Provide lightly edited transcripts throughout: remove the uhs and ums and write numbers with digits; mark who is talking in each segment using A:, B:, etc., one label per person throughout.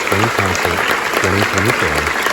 A: Spring Concert 2024.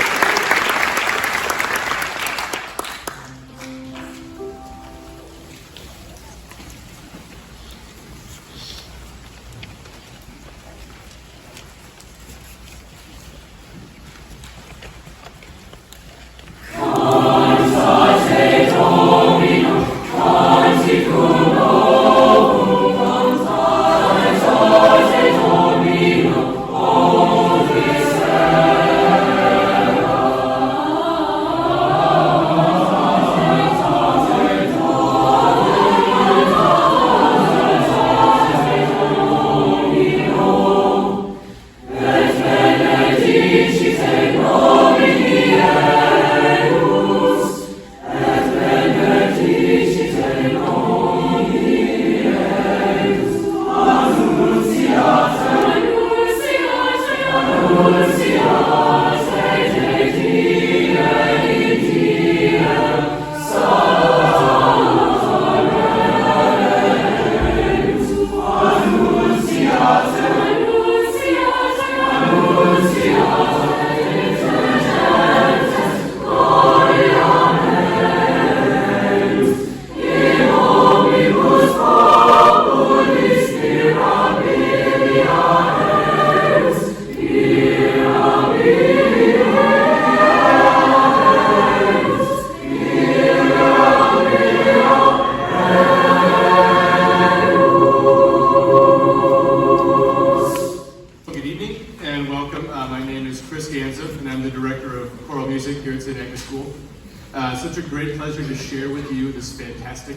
B: Such a great pleasure to share with you this fantastic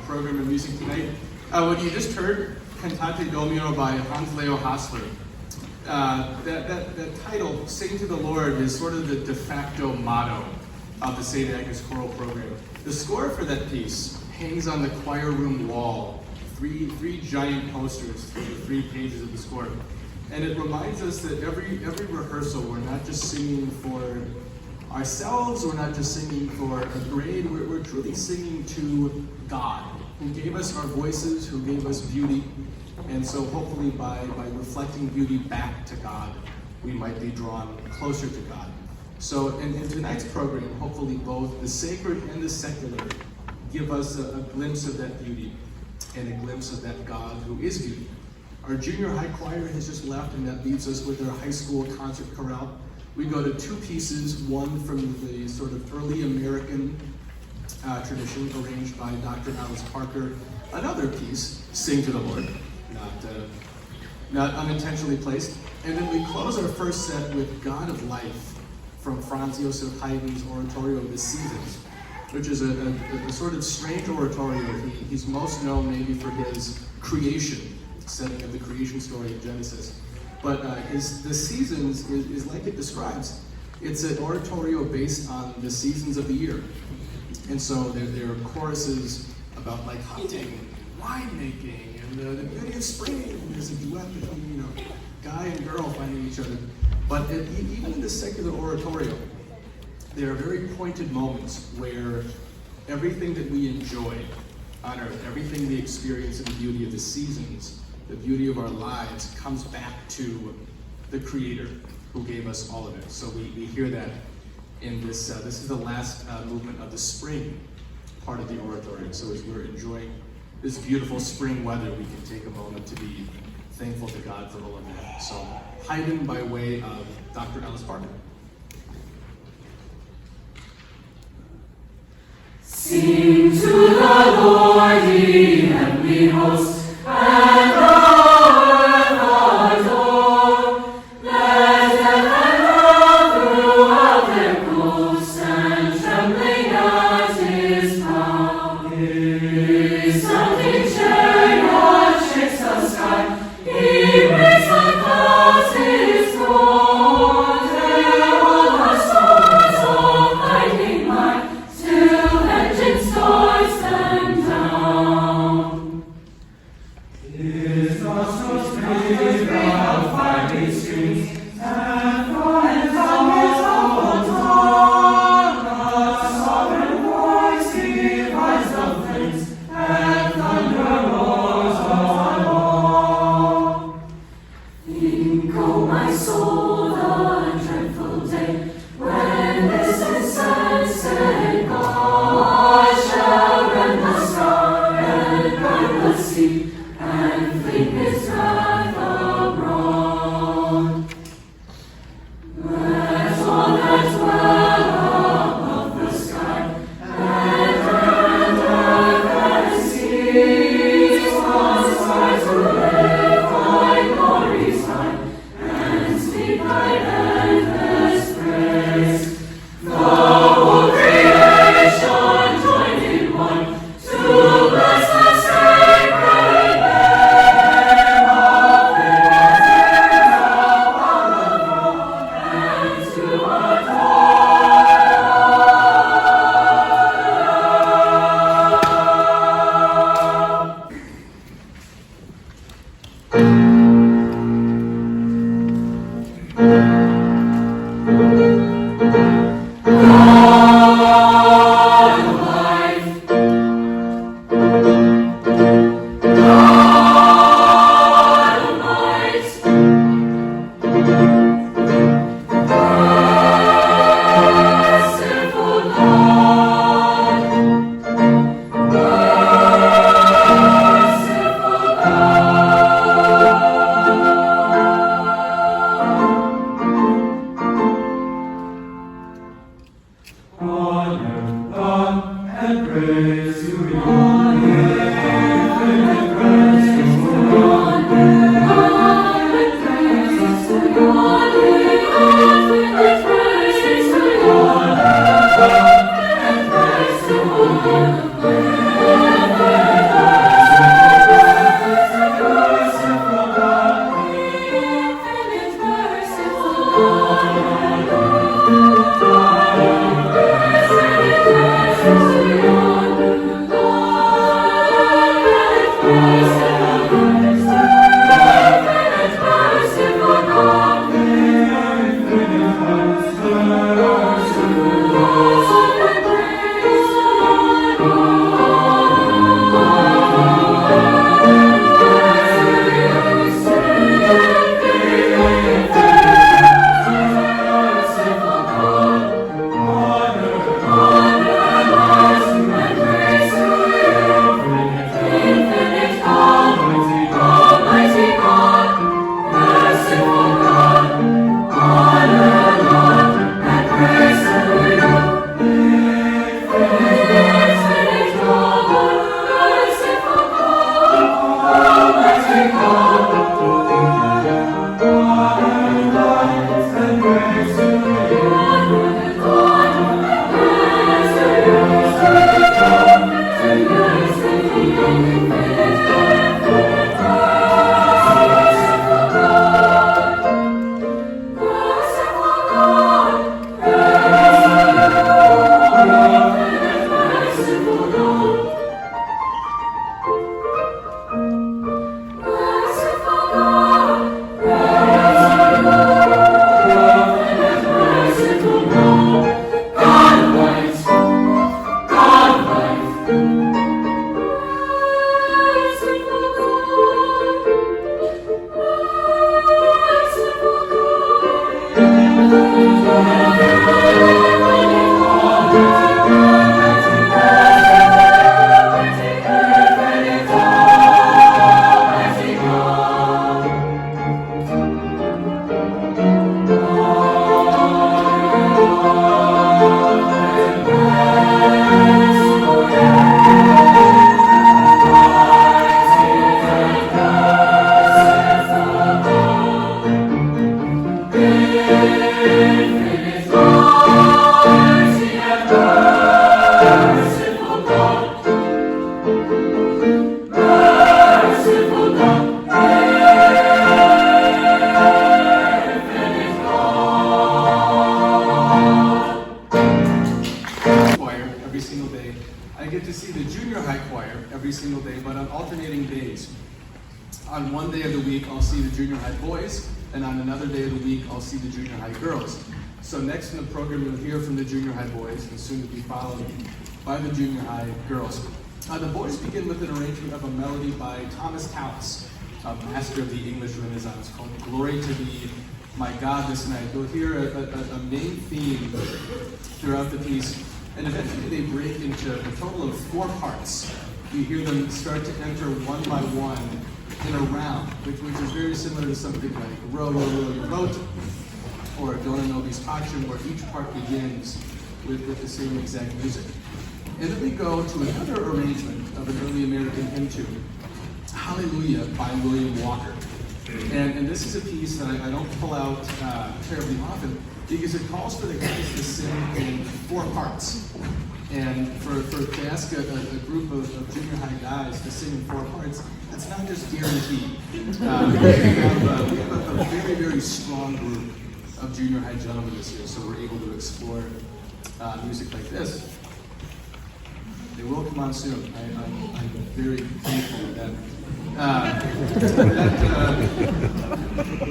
B: program of music tonight. What you just heard, Cantate Domino by Hans Leo Hassler. That title, Sing to the Lord, is sort of the de facto motto of the St. Agnes choral program. The score for that piece hangs on the choir room wall, three giant posters through the 3 pages of the score. And it reminds us that every rehearsal, we're not just singing for ourselves, we're not just singing for a grade, we're truly singing to God, who gave us our voices, who gave us beauty. And so hopefully by reflecting beauty back to God, we might be drawn closer to God. So in tonight's program, hopefully both the sacred and the secular give us a glimpse of that beauty and a glimpse of that God who is beauty. Our junior high choir has just left, and that leaves us with our high school concert chorale. We go to 2 pieces, one from the sort of early American tradition arranged by Dr. Alice Parker, another piece, Sing to the Lord, not unintentionally placed. And then we close our first set with God of Life from Franz Josef Haydn's oratorio, The Seasons, which is a sort of strange oratorio. He's most known maybe for his creation, setting of the creation story of Genesis. But The Seasons is like it describes. It's an oratorio based on the seasons of the year. And so there are choruses about like hunting, and winemaking, and the beauty of spring. There's a duet between guy and girl finding each other. But even in the secular oratorio, there are very pointed moments where everything that we enjoy on earth, everything we experience in the beauty of the seasons, the beauty of our lives, comes back to the Creator who gave us all of it. So we hear that in this. This is the last movement of the spring part of the oratorio. So as we're enjoying this beautiful spring weather, we can take a moment to be thankful to God for all of that. So Haydn by way of Dr. Alice Parker.
C: Sing to the Lord, ye heavenly hosts, and
D: Yeah.
C: sea, and fling his wrath abroad. Let all that dwell above the sky, and earth and seas, conspire to lift thy glories high, and speak thy endless praise. The whole creation joined in one to bless the sacred name of the and to
B: every single day, but on alternating days. On one day of the week, I'll see the junior high boys, and on another day of the week, I'll see the junior high girls. So next in the program, you'll hear from the junior high boys, and soon to be followed by the junior high girls. The boys begin with an arrangement of a melody by Thomas Tallis, a master of the English Renaissance, called Glory to Thee, My God, This Night. You'll hear a main theme throughout the piece, and eventually they break into a total of 4 parts. you hear them start to enter one by one in a round, which is very similar to something like Row, Row, Row Your Boat, or Dona Nobis Pacem, where each part begins with the same exact music. And then we go to another arrangement of an early American hymn tune, Hallelujah by William Walker. And this is a piece that I don't pull out terribly often because it calls for the guys to sing in 4 parts. And to ask a group of junior high guys to sing in 4 parts, that's not just guaranteed. We have a very, very strong group of junior high gentlemen this year, so we're able to explore music like this. They will come on soon. I'm very thankful that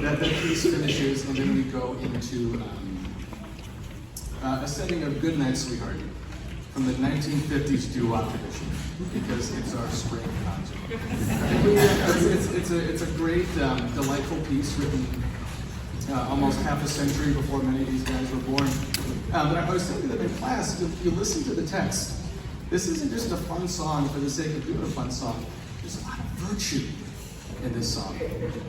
B: that piece finishes, and then we go into a setting of Good Night, Sweetheart, from the 1950s doo-wop tradition, because it's our spring concert. It's a great, delightful piece written almost half a century before many of these guys were born. But I was thinking that in class, if you listen to the text, this isn't just a fun song for the sake of doing a fun song. There's a lot of virtue in this song.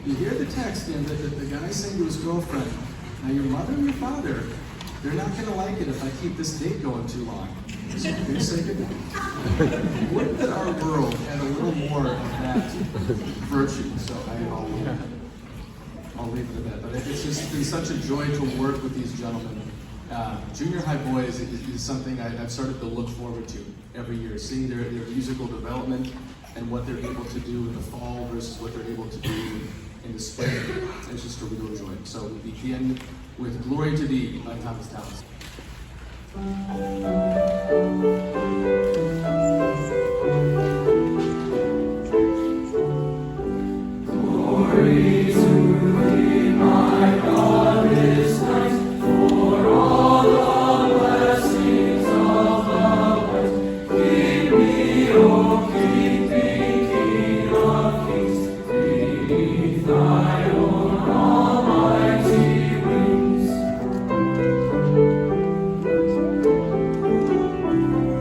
B: You hear the text, and the guy saying to his girlfriend, now your mother and your father, they're not going to like it if I keep this date going too long. So I'm going to say goodnight. Wouldn't that our world had a little more of that virtue? So I'll leave it at that. But it's just been such a joy to work with these gentlemen. Junior high boys is something I've started to look forward to every year, seeing their musical development and what they're able to do in the fall versus what they're able to do in the spring. It's just a real joy. So we begin with Glory to Thee by Thomas Tallis.
C: Glory to Thee, my God, this night, for all the blessings of the Lord. Keep me, O keep me, King of kings, beneath Thy own almighty wings.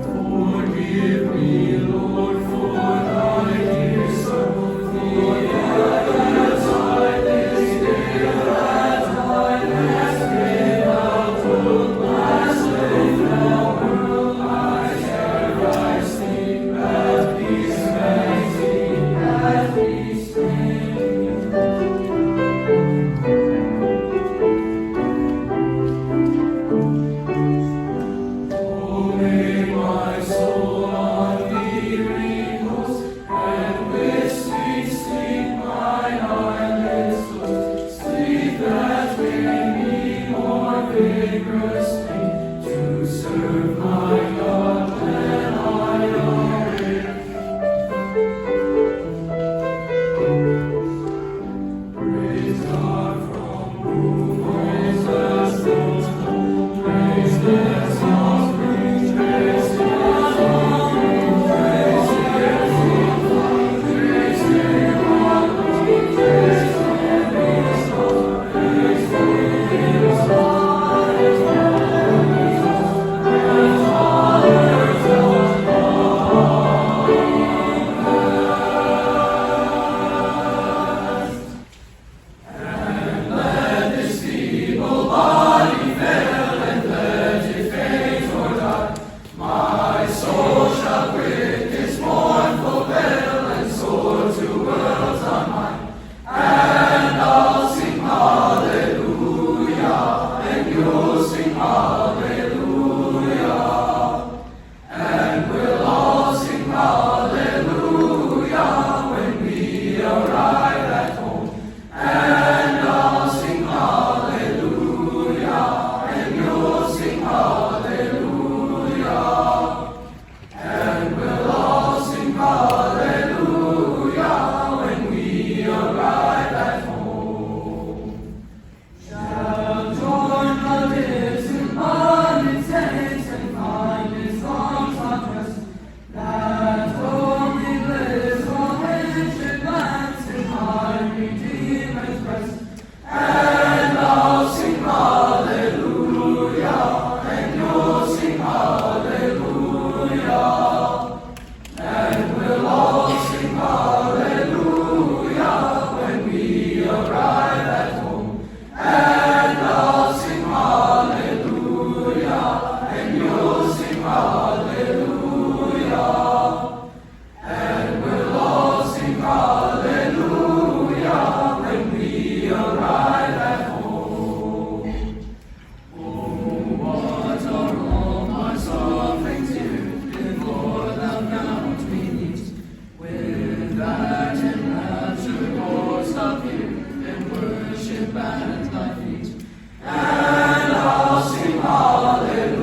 C: For music band at my feet. And I'll sing hallelujah,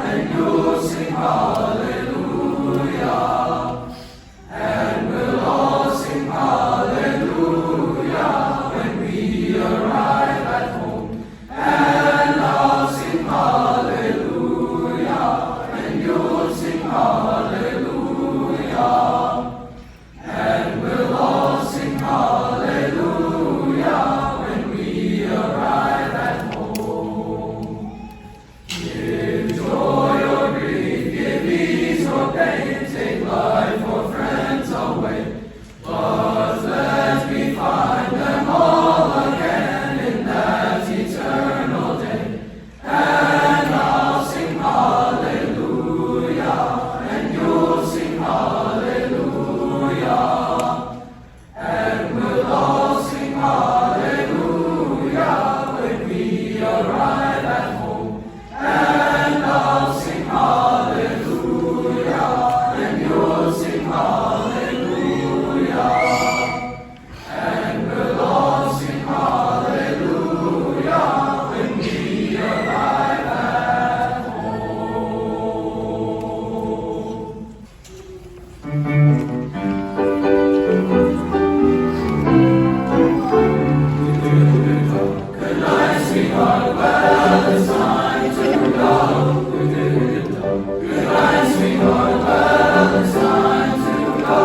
C: and you'll sing hallelujah. And we'll all sing hallelujah when we arrive at home. And I'll sing hallelujah, and you'll sing hallelujah. And we'll all sing hallelujah when we arrive at home. Give joy or grief, give ease or pain, take life or friends away. But let me find them all again in that eternal day. And I'll sing hallelujah, and you'll sing hallelujah. And we'll all sing hallelujah when we arrive at home. And I'll sing hallelujah, and you'll sing hallelujah. And we'll all sing hallelujah when we arrive at home. Good night, sweetheart. Well, it's time to go. Good night, sweetheart. Well, it's time to go.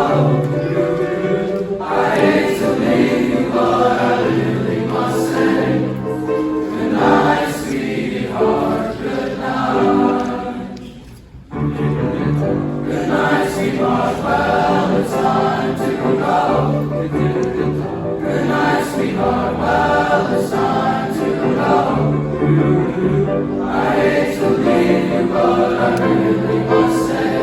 C: I hate to leave you, but I really must say, good night, sweetheart. Good night. Good night, sweetheart. Well, it's time to go. Good night, sweetheart. Well, it's time to go. I hate to leave you, but I really must say,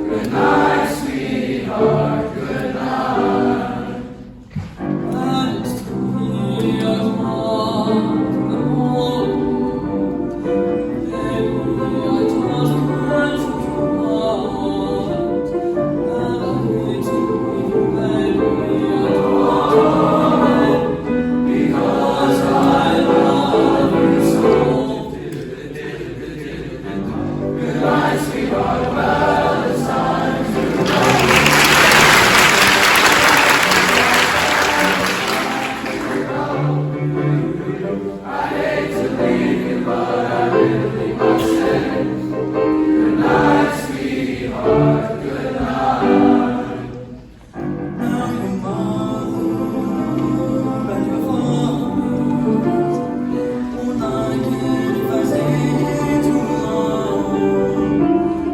C: good night, sweetheart. Good night. And it's 2 years more than home. Baby, I just can't support. And I hate to leave you, baby, at all. Because I love you so. Good night, sweetheart. Well, it's time to go. I hate to leave you, but I really must say, good night, sweetheart. Good night. Now your mother and your father won't like it if I stay too long.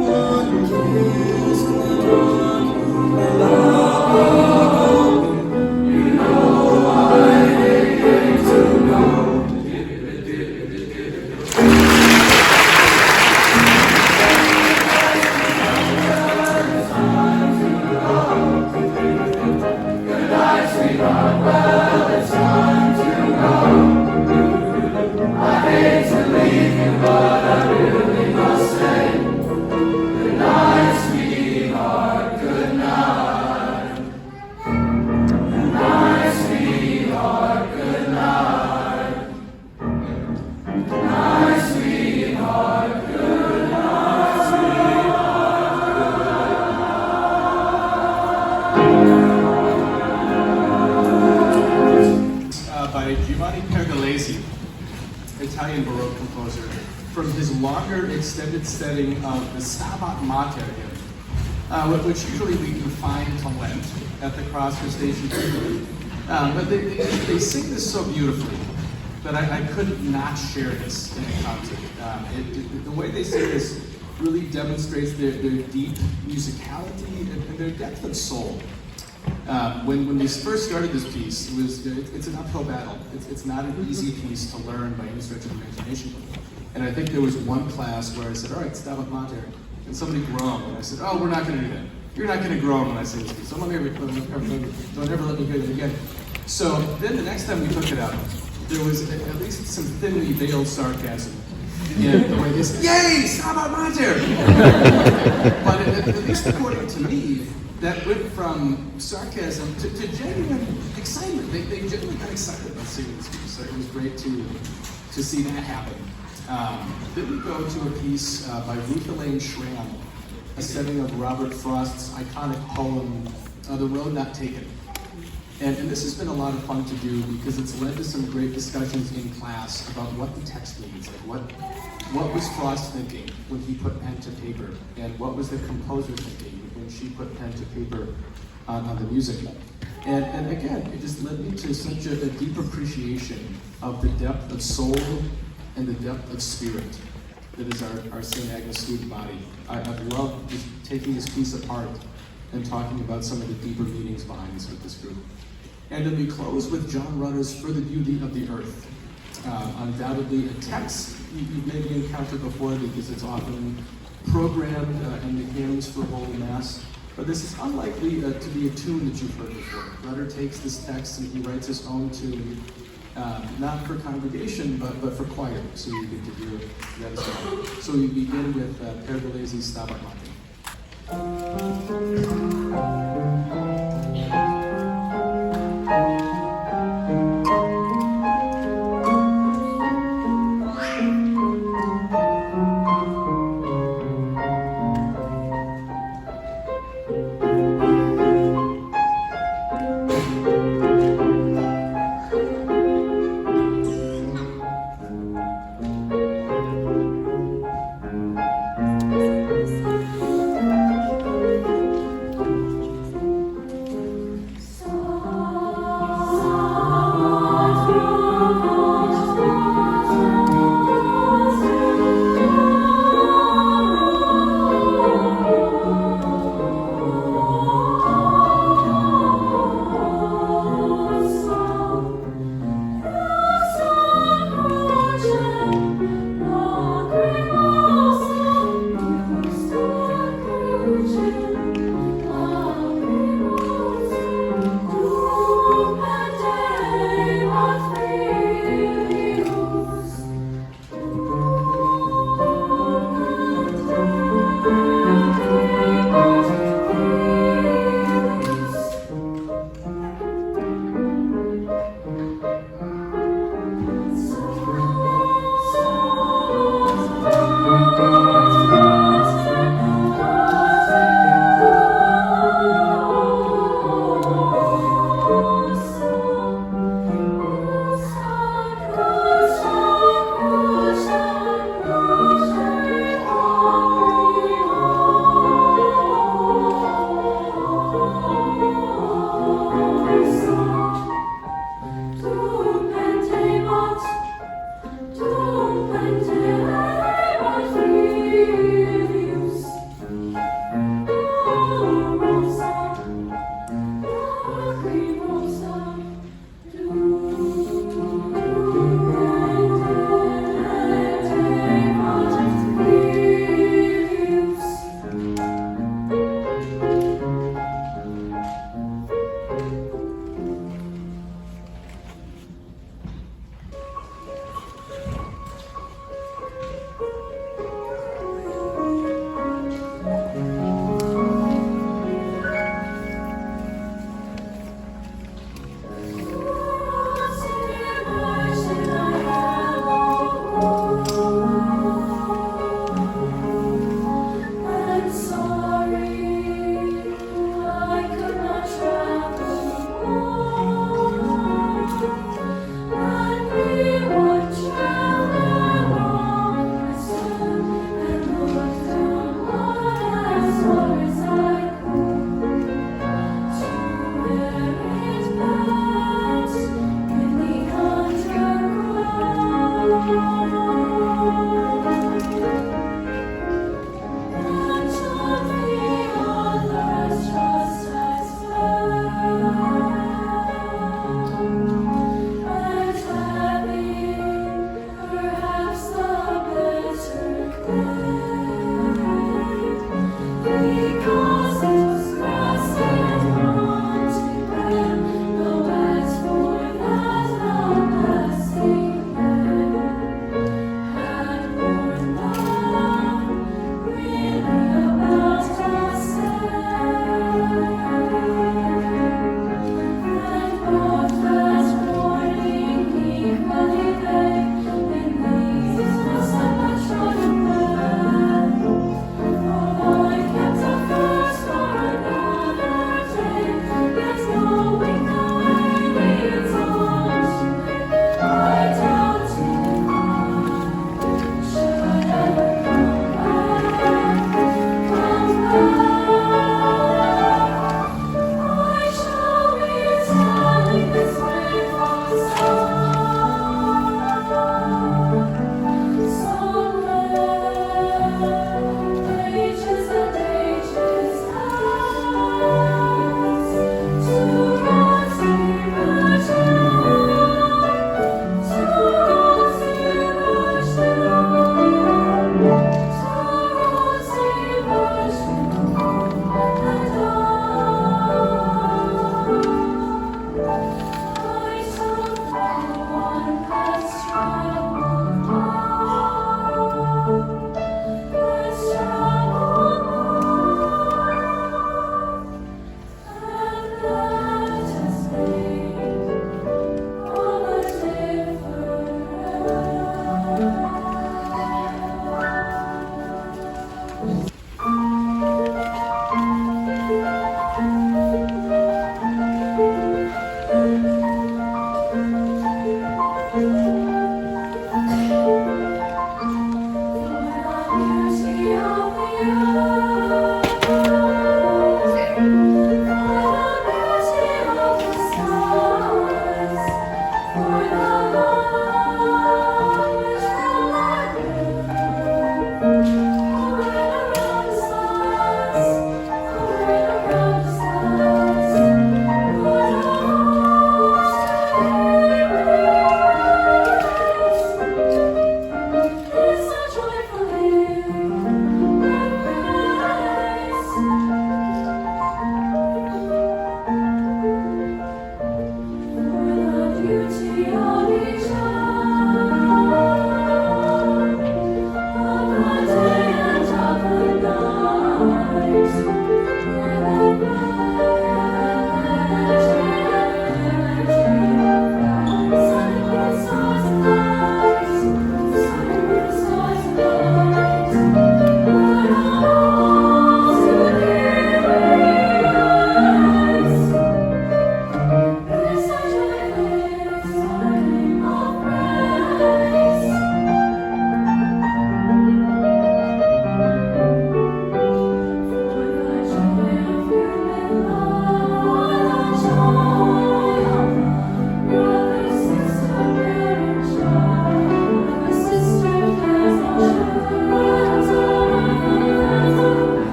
C: One kiss in the dark, and I'll you know I hate to go. Good night, sweetheart. Well, it's time to go. I hate to leave you, but I really must say, good night, sweetheart. Good night. Good night, sweetheart. Good night. Good night, sweetheart. Good night,
B: By Giovanni Pergolesi, Italian Baroque composer, from his longer extended setting of the Stabat Mater hymn, which usually we can find to Lent at the cross for Station 2. But they sing this so beautifully that I couldn't not share this in a concert. The way they sing this really demonstrates their deep musicality and their depth of soul. When we first started this piece, it's an uphill battle. It's not an easy piece to learn by any stretch of imagination. And I think there was one class where I said, all right, Stabat Mater. And somebody groaned, and I said, oh, we're not going to do that. You're not going to groan when I say this piece. So don't ever let me hear it again. So then the next time we took it out, there was at least some thinly veiled sarcasm in the way they said, yay, Stabat Mater! But at least according to me, that went from sarcasm to genuine excitement. They genuinely got excited about singing this piece, so it was great to see that happen. Then we go to a piece by Ruth Elaine Schramm, a setting of Robert Frost's iconic poem, The Road Not Taken. And this has been a lot of fun to do because it's led to some great discussions in class about what the text means, like what was Frost thinking when he put pen to paper, and what was the composer thinking when she put pen to paper on the music. And again, it just led me to such a deep appreciation of the depth of soul and the depth of spirit that is our St. Agnes student body. I've loved just taking this piece apart and talking about some of the deeper meanings behind this with this group. And then we close with John Rutter's For the Beauty of the Earth. Undoubtedly a text you've maybe encountered before because it's often programmed in the hymns for Holy Mass. But this is unlikely to be a tune that you've heard before. Rutter takes this text and he writes his own tune, not for congregation, but for choir, so you get to hear that as well. So we begin with Pergolesi's Stabat Mater.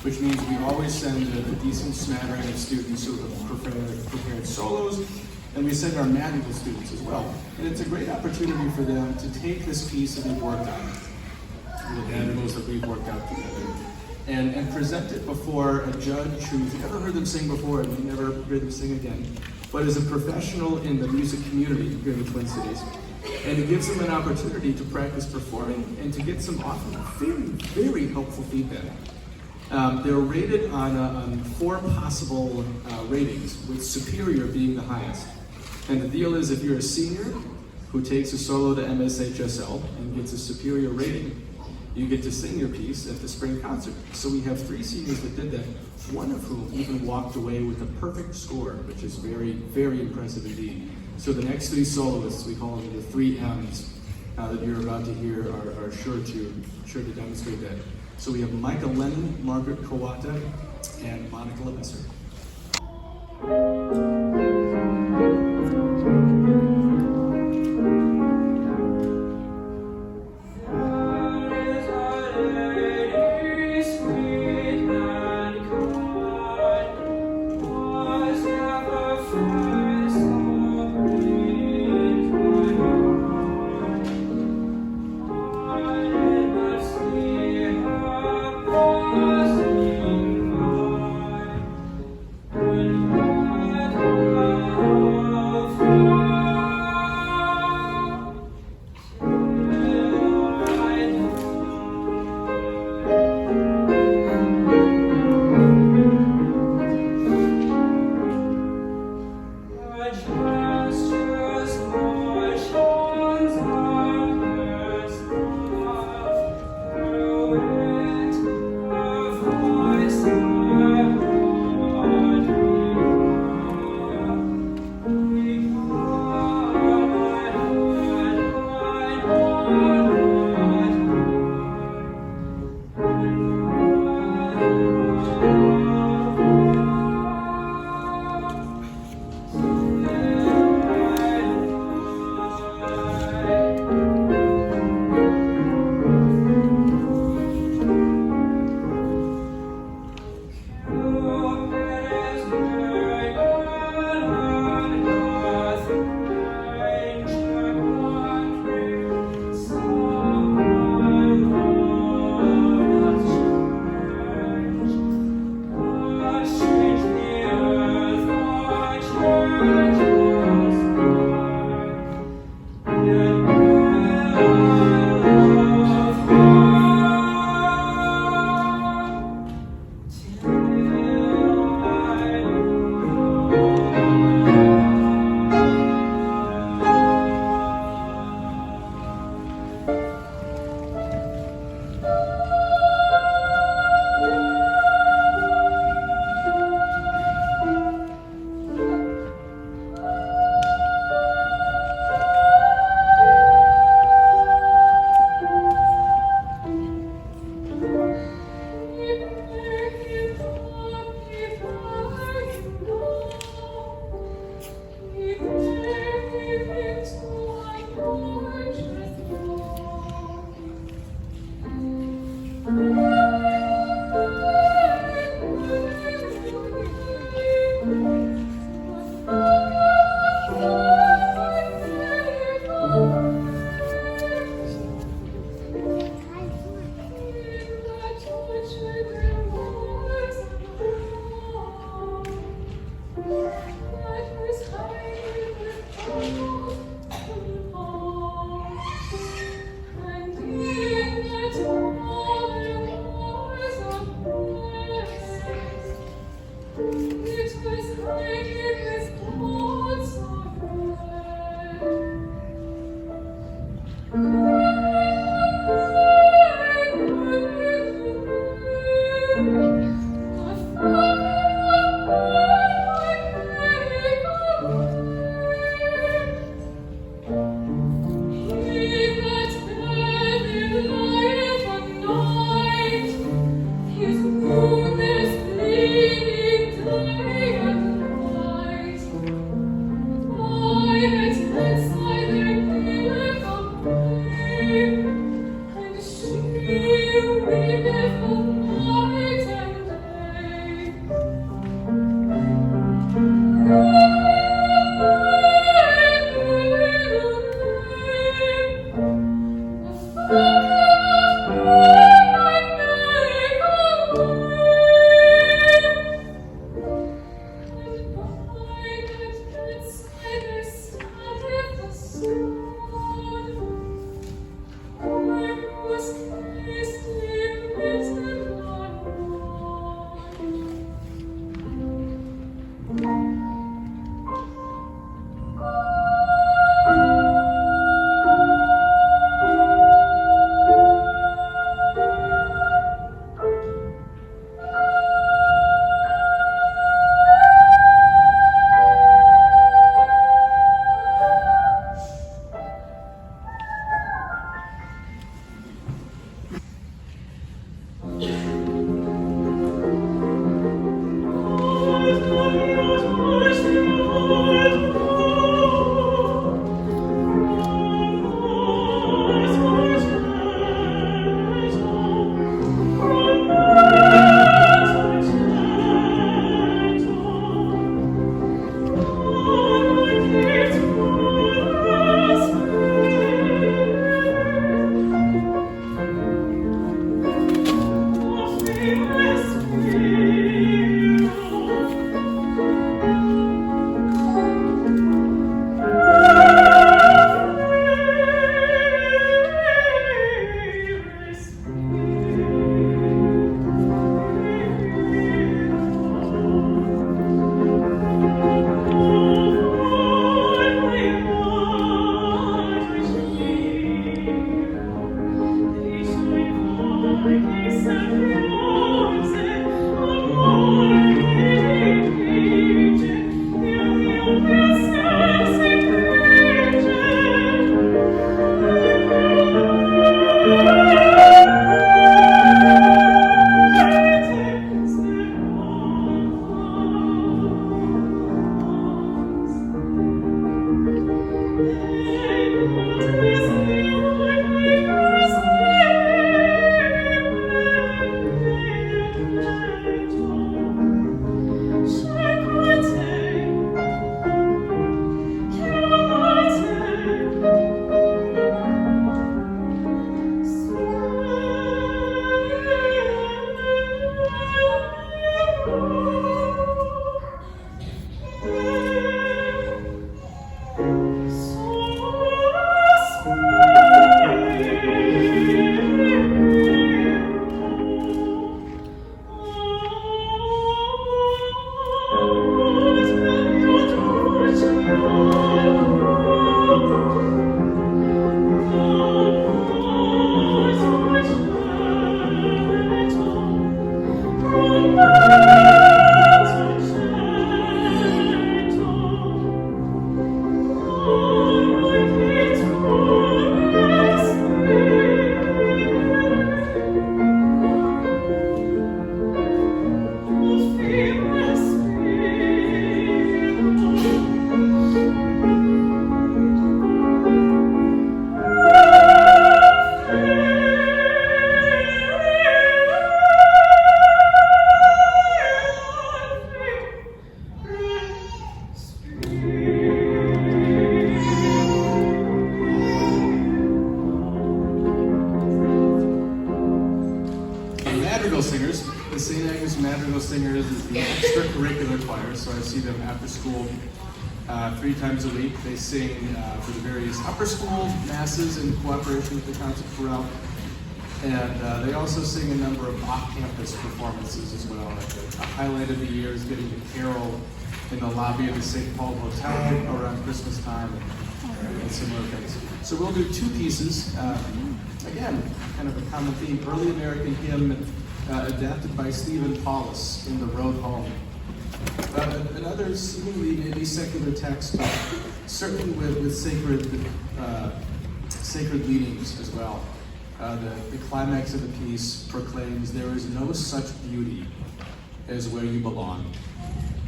B: which means we always send a decent smattering of students who have prepared solos, and we send our magical students as well. And it's a great opportunity for them to take this piece that we've worked on, the madrigals that we've worked out together, and present it before a judge who's never heard them sing before and may never hear them sing again, but is a professional in the music community here in the Twin Cities. And it gives them an opportunity to practice performing and to get some often very, very helpful feedback. They're rated on 4 possible ratings, with superior being the highest. And the deal is, if you're a senior who takes a solo to MSHSL and gets a superior rating, you get to sing your piece at the spring concert. So we have 3 seniors that did that, one of whom even walked away with a perfect score, which is very, very impressive indeed. So the next 3 soloists, we call them the 3 M's, that you're about to hear are sure to demonstrate that. So we have Micah Lennon, Margaret Kawata, and Monica Levisser. The St. Agnes Madrigal Singers is the extracurricular choir, so I see them after school 3 times a week. They sing for the various upper school masses in cooperation with the concert chorale. And they also sing a number of off-campus performances as well. A highlight of the year is getting to carol in the lobby of the St. Paul Hotel around Christmas time and similar things. So we'll do 2 pieces. Again, kind of a common theme, early American hymn adapted by Stephen Paulus in The Road Home. Another seemingly maybe secular text, but certainly with sacred leanings as well. The climax of the piece proclaims, "There is no such beauty as where you belong."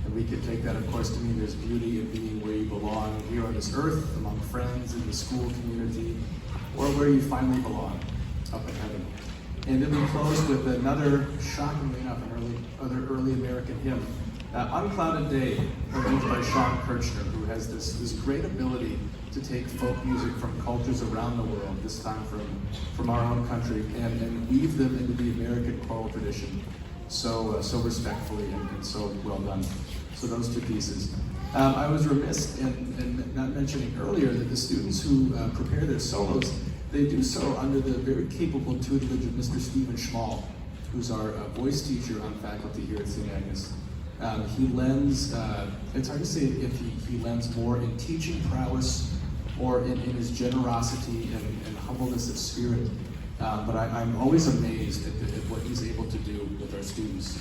B: And we could take that, of course, to mean there's beauty in being where you belong here on this earth, among friends, in the school community, or where you finally belong, up in heaven. And then we close with another, shockingly enough, another early American hymn Unclouded Day, arranged by Sean Kirchner, who has this great ability to take folk music from cultures around the world, this time from our own country, and weave them into the American choral tradition so respectfully and so well done. So those two pieces. I was remiss in not mentioning earlier that the students who prepare their solos, they do so under the very capable tutelage of Mr. Stephen Schmall, who's our voice teacher on faculty here at St. Agnes. He lends, it's hard to say if he lends more in teaching prowess or in his generosity and humbleness of spirit. But I'm always amazed at what he's able to do with our students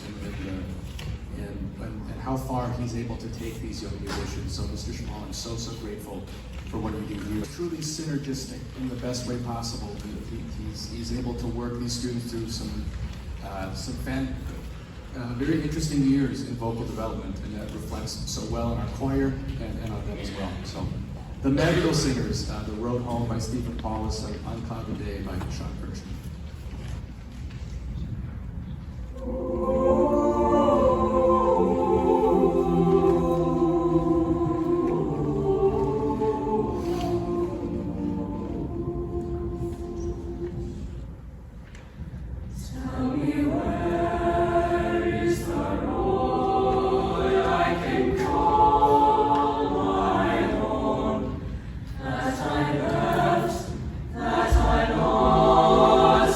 B: and how far he's able to take these young musicians. So Mr. Schmall, I'm so grateful for what you do here. Truly synergistic in the best way possible. He's able to work these students through some very interesting years in vocal development, and that reflects so well in our choir and on them as well. So, the Madrigal Singers, The Road Home by Stephen Paulus, and Unclouded Day by Sean Kirchner.
C: That I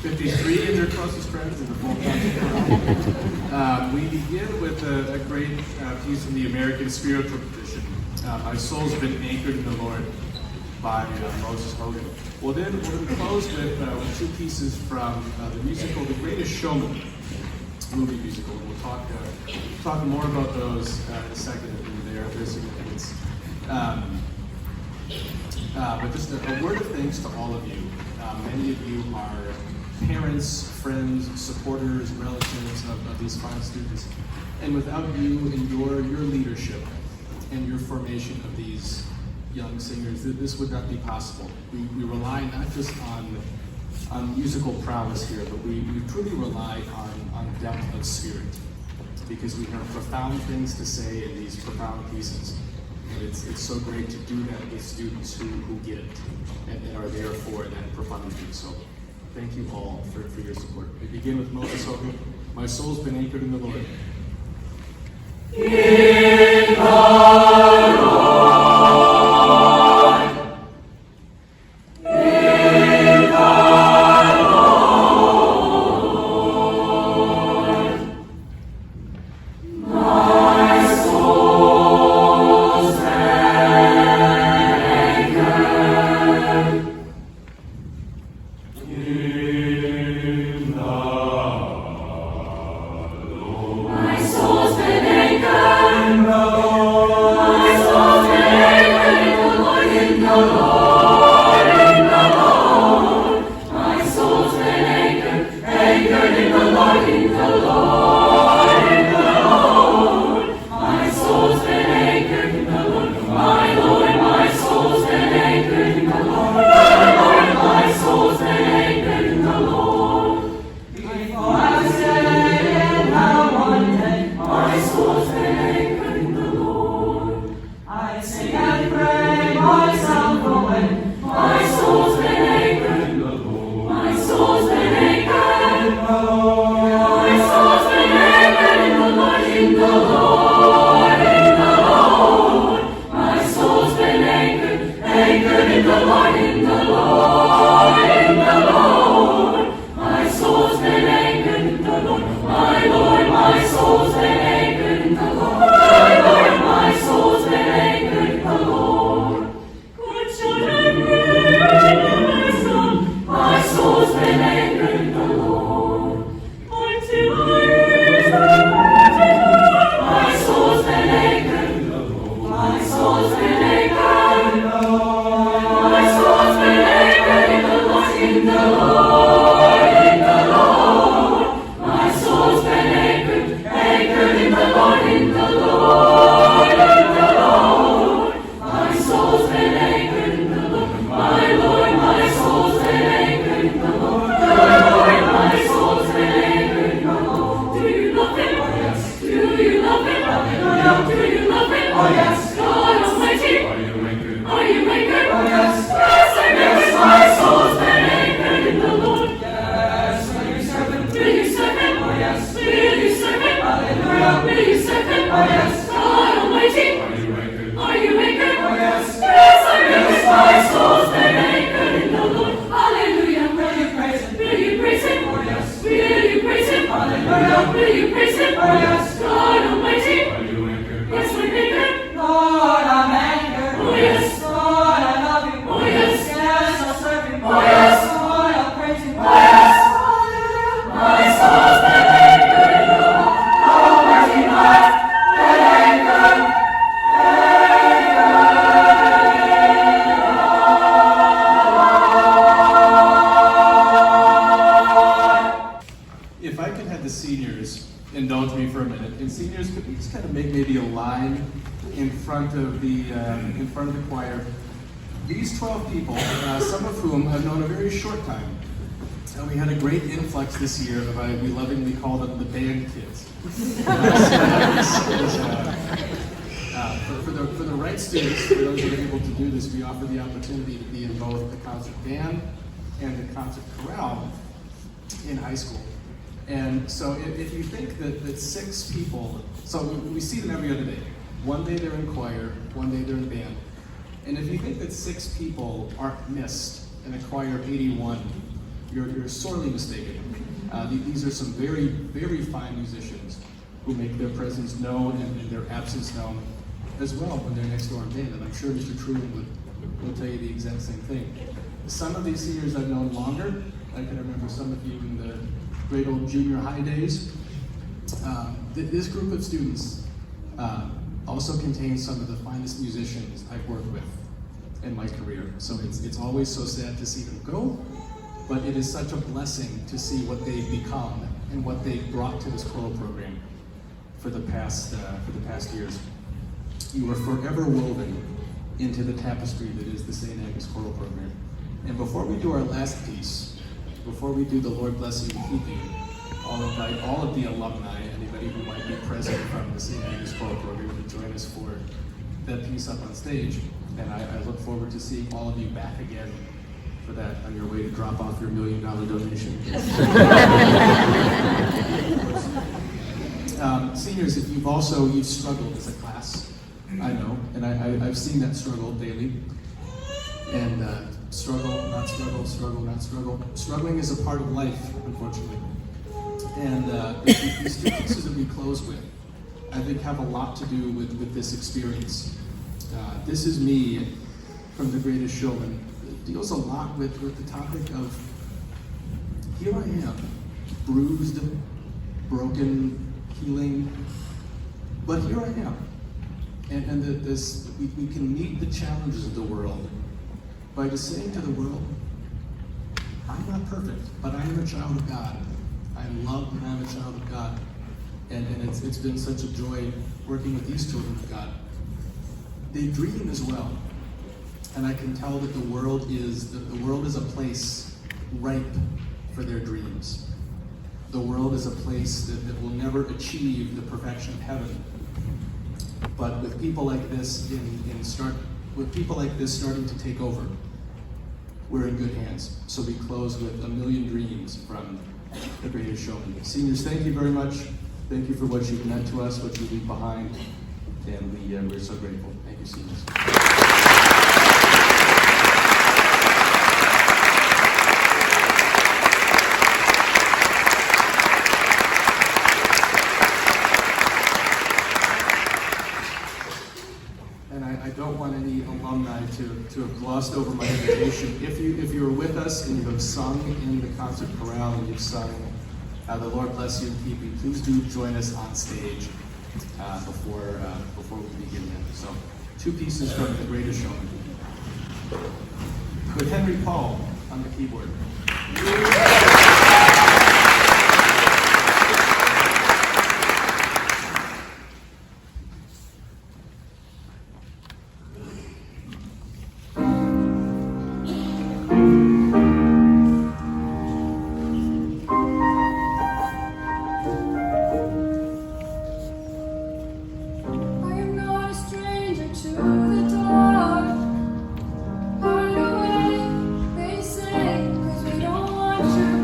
B: 53 of their closest friends in the full concert. We begin with a great piece from the American spiritual tradition. My soul's been anchored in the Lord by Moses Hogan. We'll then close with two pieces from the musical The Greatest Showman, movie musical. We'll talk more about those in a second and their significance. But just a word of thanks to all of you. Many of you are parents, friends, supporters, relatives of these fine students. And without you and your leadership and your formation of these young singers, this would not be possible. We rely not just on musical prowess here, but we truly rely on depth of spirit, because we have profound things to say in these profound pieces. And it's so great to do that with students who get it and are there for that profundity. So thank you all for your support. We begin with Moses Hogan. My soul's been anchored in the Lord.
C: In the Lord.
B: In front of the choir. These 12 people, some of whom I've known a very short time. And we had a great influx this year of, we lovingly call them the band kids. For the right students, for those who are able to do this, we offer the opportunity to be in both the concert band and the concert chorale in high school. And so if you think that 6 people, so we see them every other day. One day they're in choir, one day they're in band. And if you think that 6 people aren't missed in a choir of 81, you're sorely mistaken. These are some very, very fine musicians who make their presence known and their absence known as well when they're next door in band. And I'm sure Mr. Truman will tell you the exact same thing. Some of these seniors I've known longer. I can remember some of you in the great old junior high days. This group of students also contains some of the finest musicians I've worked with in my career. So it's always so sad to see them go, but it is such a blessing to see what they've become and what they've brought to this choral program for the past years. You are forever woven into the tapestry that is the St. Agnes choral program. And before we do our last piece, before we do the Lord Bless You and Keep You, I'll invite all of the alumni, anybody who might be present from the St. Agnes choral program, to join us for that piece up on stage. And I look forward to seeing all of you back again for that on your way to drop off your $1 million donation. Seniors, if you've struggled as a class, I know, and I've seen that struggle daily. And struggle, not struggle, struggle, not struggle. Struggling is a part of life, unfortunately. And these two pieces that we close with, I think, have a lot to do with this experience. This Is Me from The Greatest Showman. It deals a lot with the topic of, here I am, bruised, broken, healing, but here I am. And we can meet the challenges of the world by just saying to the world, I'm not perfect, but I am a child of God. I am loved and I'm a child of God. And it's been such a joy working with these children of God. They dream as well. And I can tell that the world is a place ripe for their dreams. The world is a place that will never achieve the perfection of heaven. But with people like this starting to take over, we're in good hands. So we close with A Million Dreams from The Greatest Showman. Seniors, thank you very much. Thank you for what you've meant to us, what you leave behind, and we're so grateful. Thank you, seniors. I don't want any alumni to have glossed over my invitation. If you were with us and you have sung in the concert chorale and you've sung The Lord Bless You and Keep You, please do join us on stage before we begin that. So, two pieces from The Greatest Showman. With Henry Paul on the keyboard.
C: They say, 'cause we don't want you.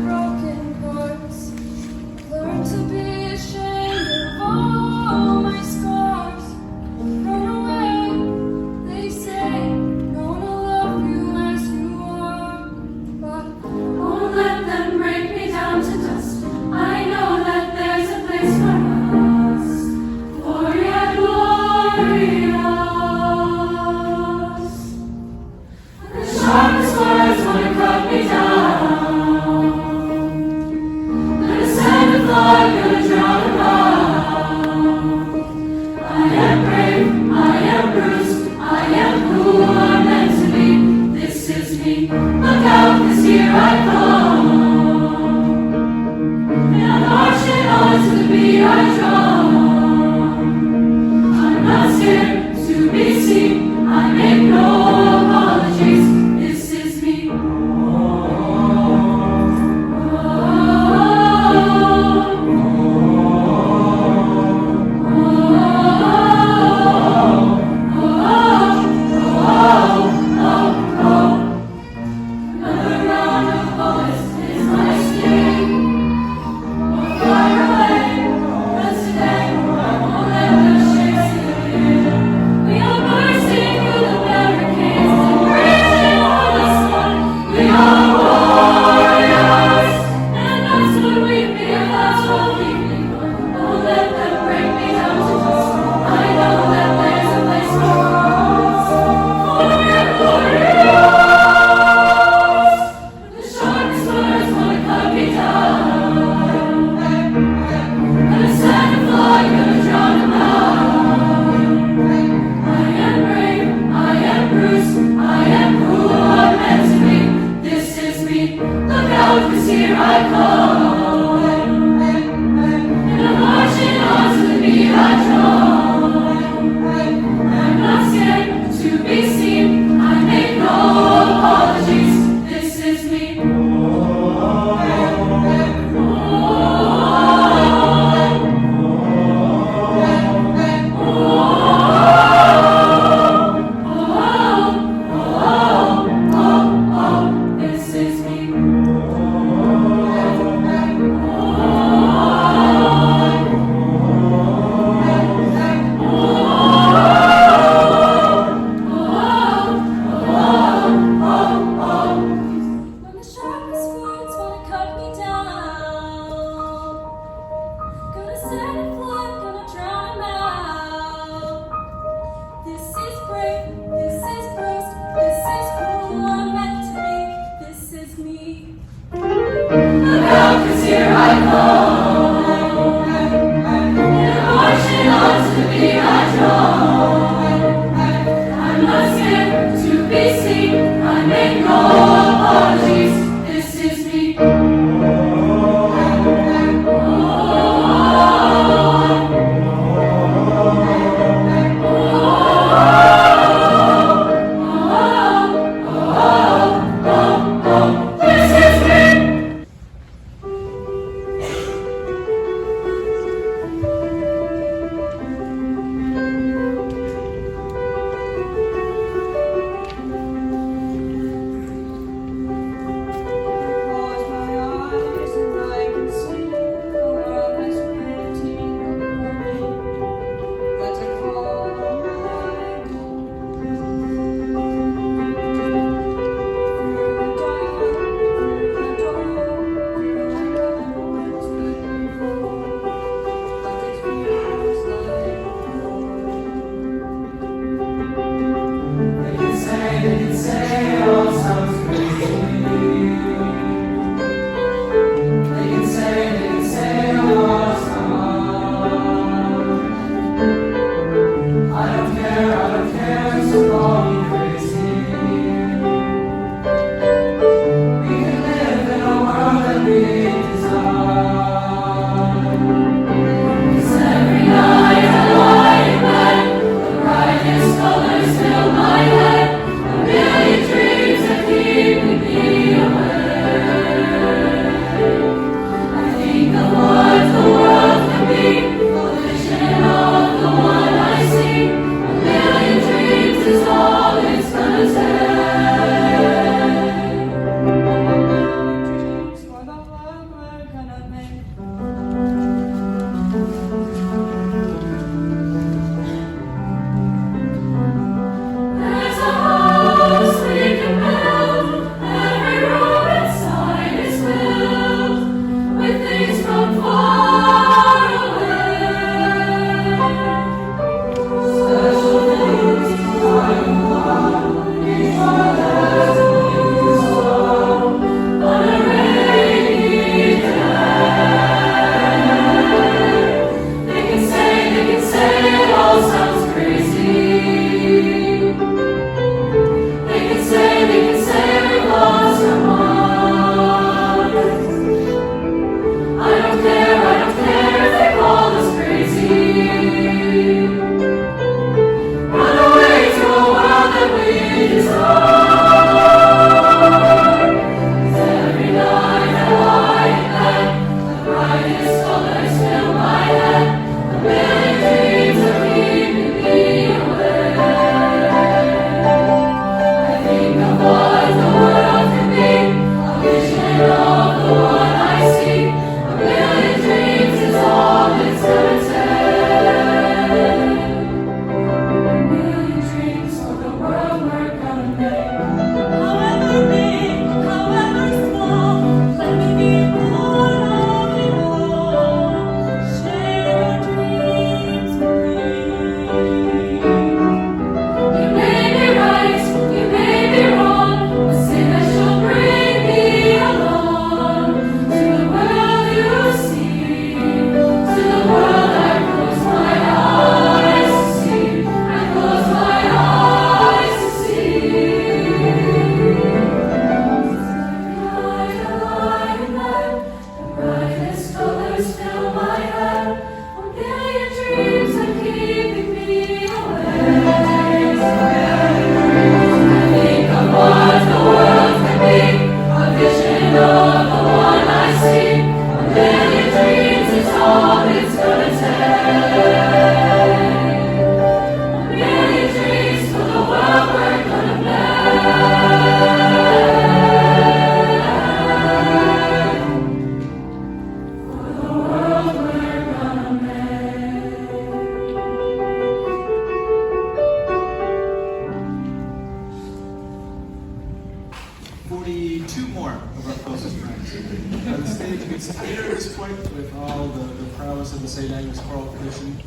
B: 42 more of our closest friends. The stage gets clear at this point with all the prowess of the St. Agnes choral tradition.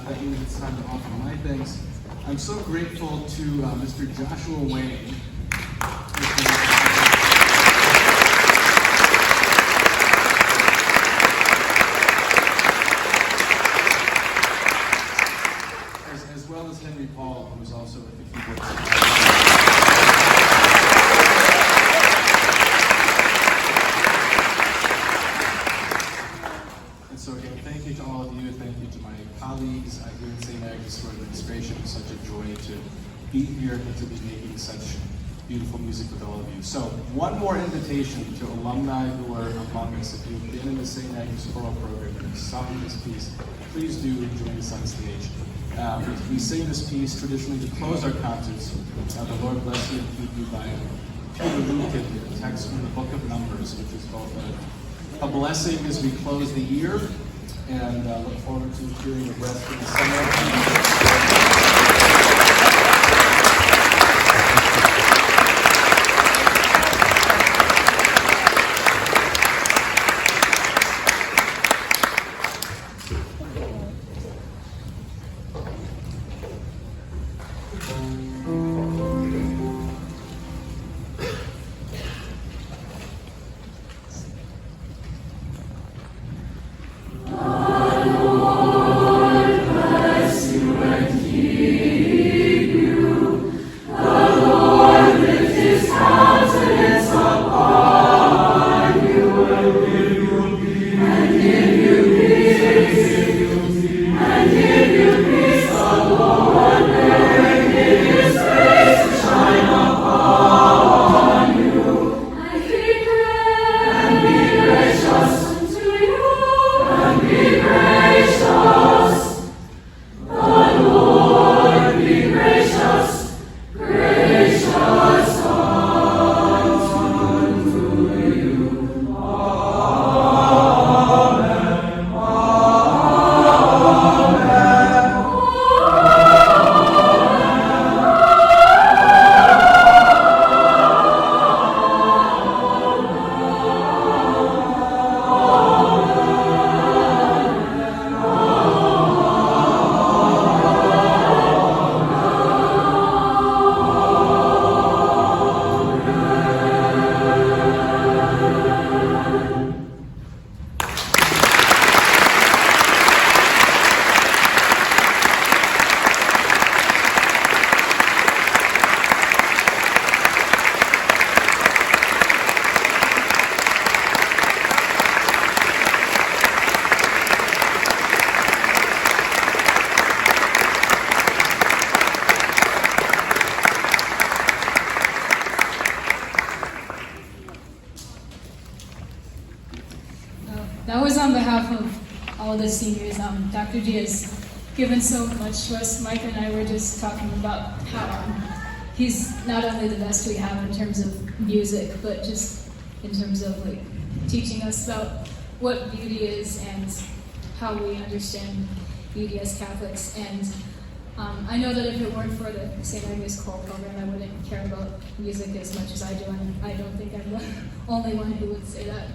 B: That means it's time to offer my thanks. I'm so grateful to Mr. Joshua Wayne. for administration. It's such a joy to be here and to be making such beautiful music with all of you. So one more invitation to alumni who are among us. If you've been in the St. Agnes choral program and have sung this piece, please do join us on stage. We sing this piece traditionally to close our concerts. The Lord bless you and keep you by Peter Lucan, a text from the book of Numbers, which is both a blessing as we close the year, and look forward to hearing the rest of the summer.
D: That was on behalf of all the seniors. Dr. G has given so much to us. Mike and I were just talking about how he's not only the best we have in terms of music, but just in terms of like teaching us about what beauty is and how we understand beauty as Catholics. And I know that if it weren't for the St. Agnes choral program, I wouldn't care about music as much as I do, and I don't think I'm the only one who would say that.